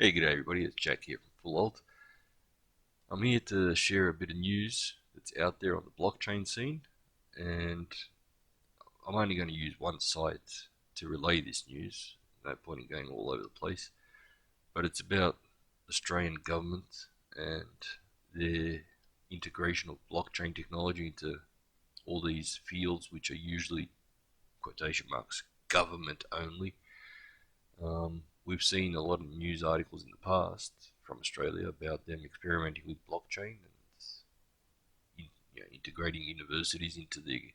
Hey, g'day everybody, it's Jack here from Full Alt. I'm here to share a bit of news that's out there on the blockchain scene, and I'm only going to use one site to relay this news. No point in going all over the place, but it's about Australian government and their integration of blockchain technology into all these fields, which are usually, quotation marks, government only. We've seen a lot of news articles in the past from Australia about them experimenting with blockchain and integrating universities into the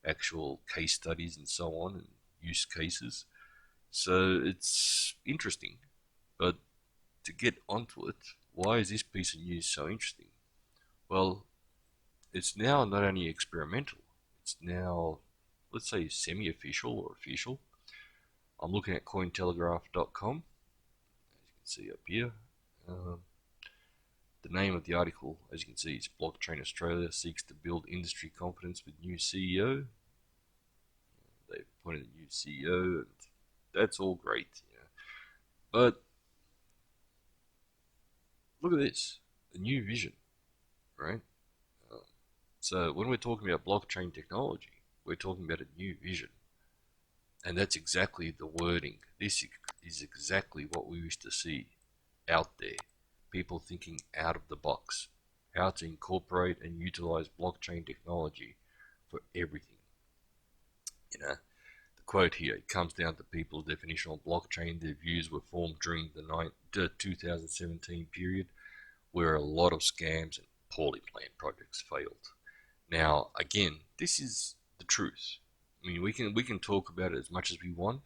actual case studies and so on and use cases. So it's interesting, but to get onto it, why is this piece of news so interesting? Well, it's now not only experimental, it's now, let's say, semi-official or official. I'm looking at Cointelegraph.com, as you can see up here. Um, the name of the article, as you can see, is Blockchain Australia seeks to build industry confidence with new CEO. They've appointed a new CEO, and that's all great. But look at this, a new vision, right? Um, so when we're talking about blockchain technology, we're talking about a new vision. And that's exactly the wording. This is exactly what we wish to see out there. People thinking out of the box. How to incorporate and utilize blockchain technology for everything. The quote here, it comes down to people's definition of blockchain. Their views were formed during the 2017 period where a lot of scams and poorly planned projects failed. Now, again, this is the truth. I mean, we can talk about it as much as we want,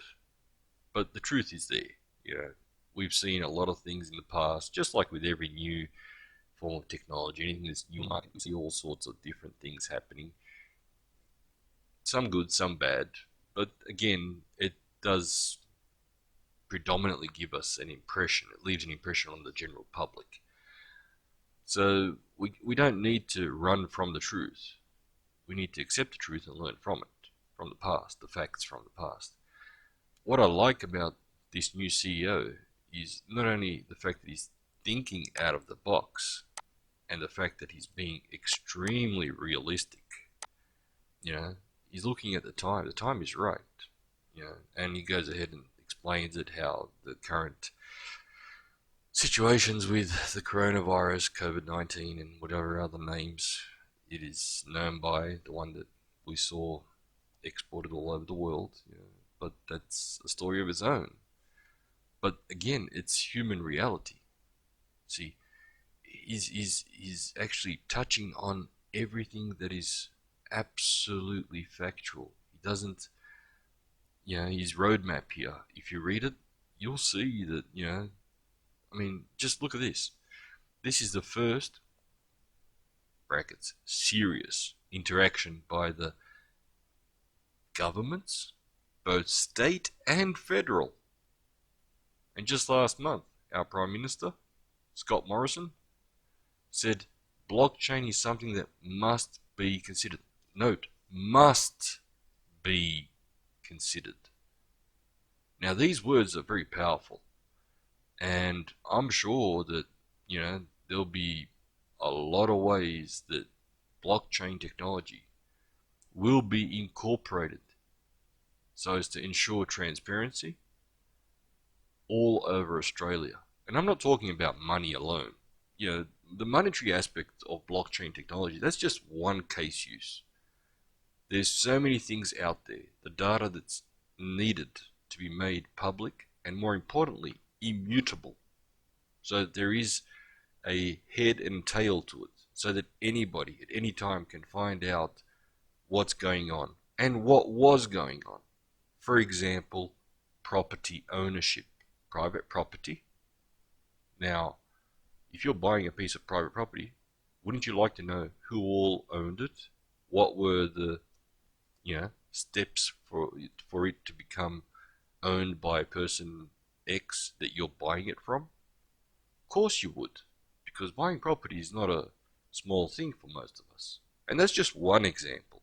but the truth is there. We've seen a lot of things in the past, just like with every new form of technology, anything that's new, we see all sorts of different things happening. Some good, some bad, but again, it does predominantly give us an impression. It leaves an impression on the general public. So we don't need to run from the truth. We need to accept the truth and learn from it, from the past, the facts from the past. What I like about this new CEO is not only the fact that he's thinking out of the box and the fact that he's being extremely realistic. He's looking at the time. The time is right. And he goes ahead and explains it, how the current situations with the coronavirus, COVID-19, and whatever other names it is known by, the one that we saw exported all over the world, but that's a story of its own. But again, it's human reality. See, he's actually touching on everything that is absolutely factual. He doesn't, his roadmap here, if you read it, you'll see that, I mean, just look at this. This is the first, brackets, serious interaction by the governments, both state and federal. And just last month, our Prime Minister, Scott Morrison, said blockchain is something that must be considered. Note, must be considered. Now, these words are very powerful, and I'm sure that, there'll be a lot of ways that blockchain technology will be incorporated so as to ensure transparency all over Australia. And I'm not talking about money alone. The monetary aspect of blockchain technology, that's just one case use. There's so many things out there, the data that's needed to be made public, and more importantly, immutable. So that there is a head and tail to it, so that anybody at any time can find out what's going on and what was going on. For example, property ownership, private property. Now, if you're buying a piece of private property, wouldn't you like to know who all owned it? What were the steps for it to become owned by person X that you're buying it from? Of course you would, because buying property is not a small thing for most of us. And that's just one example.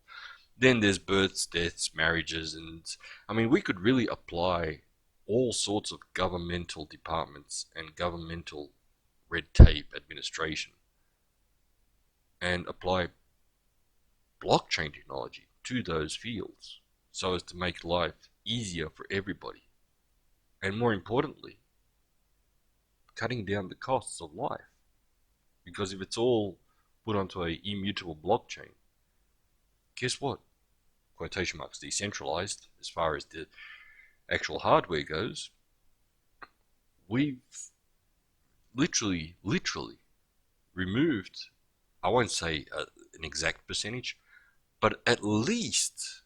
Then there's births, deaths, marriages, and I mean, we could really apply all sorts of governmental departments and governmental red tape administration and apply blockchain technology to those fields so as to make life easier for everybody. And more importantly, cutting down the costs of life. Because if it's all put onto a immutable blockchain, guess what? Quotation marks, decentralized as far as the actual hardware goes, we've literally removed, I won't say an exact percentage, but at least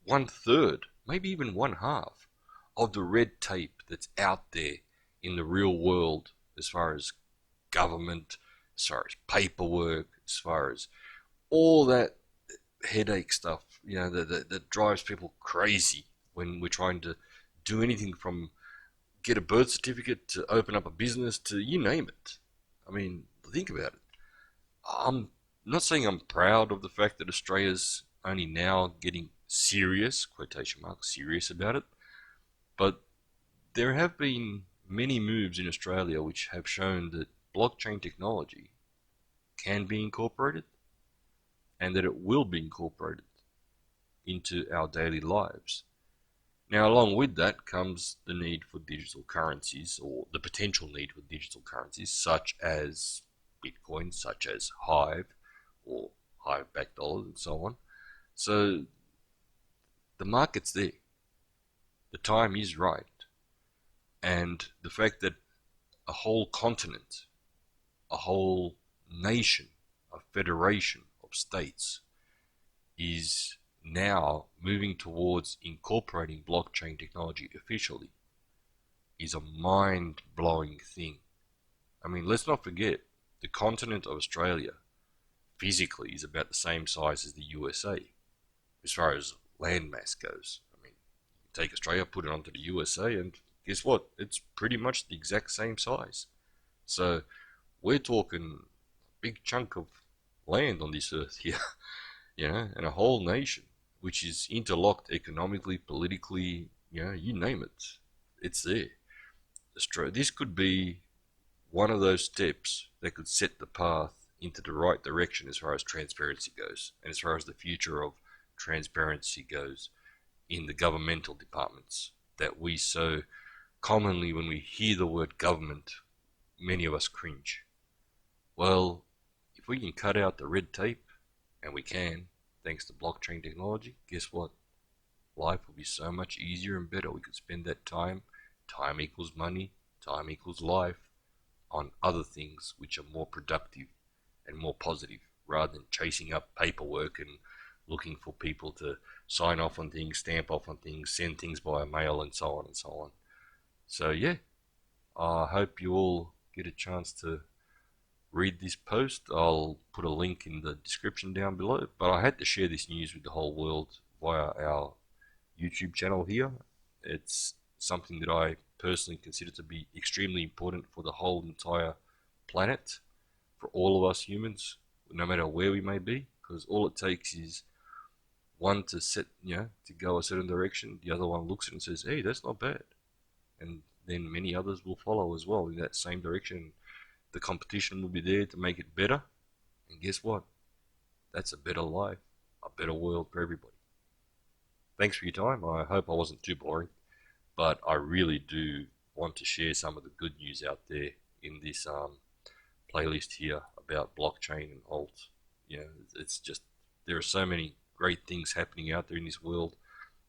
1/3, maybe even 1/2 of the red tape that's out there in the real world as far as government, as far as paperwork, as far as all that headache stuff, that drives people crazy when we're trying to do anything from get a birth certificate to open up a business to you name it. I mean, think about it. I'm not saying I'm proud of the fact that Australia's only now getting serious, quotation marks, serious about it, but there have been many moves in Australia which have shown that blockchain technology can be incorporated and that it will be incorporated into our daily lives. Now, along with that comes the need for digital currencies, or the potential need for digital currencies, such as Bitcoin, such as Hive, or Hive-backed dollars, and so on. So, the market's there. The time is right. And the fact that a whole continent, a whole nation, a federation of states is now moving towards incorporating blockchain technology officially is a mind-blowing thing. I mean, let's not forget, the continent of Australia physically is about the same size as the USA as far as landmass goes. I mean, you take Australia, put it onto the USA, and guess what? It's pretty much the exact same size. So we're talking a big chunk of land on this earth here, and a whole nation which is interlocked economically, politically, you name it. It's there. This could be one of those steps that could set the path into the right direction as far as transparency goes, and as far as the future of transparency goes in the governmental departments that we so commonly, when we hear the word government, many of us cringe. Well, if we can cut out the red tape, and we can, thanks to blockchain technology, guess what? Life will be so much easier and better. We could spend that time equals money, time equals life, on other things which are more productive and more positive, rather than chasing up paperwork and looking for people to sign off on things, stamp off on things, send things by mail, and so on and so on. So yeah, I hope you all get a chance to read this post. I'll put a link in the description down below, but I had to share this news with the whole world via our YouTube channel here. It's something that I personally consider to be extremely important for the whole entire planet, for all of us humans, no matter where we may be, because all it takes is one to set, to go a certain direction, the other one looks at it and says, hey, that's not bad. And then many others will follow as well in that same direction. The competition will be there to make it better. And guess what? That's a better life, a better world for everybody. Thanks for your time. I hope I wasn't too boring, but I really do want to share some of the good news out there in this playlist here about blockchain and alt. It's just, there are so many great things happening out there in this world,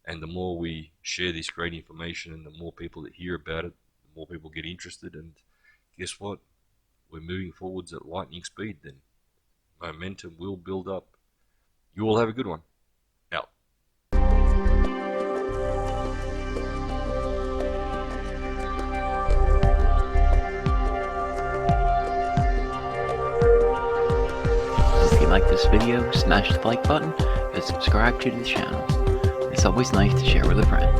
and the more we share this great information and the more people that hear about it, the more people get interested, and guess what? We're moving forwards at lightning speed. Then momentum will build up. You all have a good one. Out. If you like this video, smash the like button and subscribe to the channel. It's always nice to share with a friend.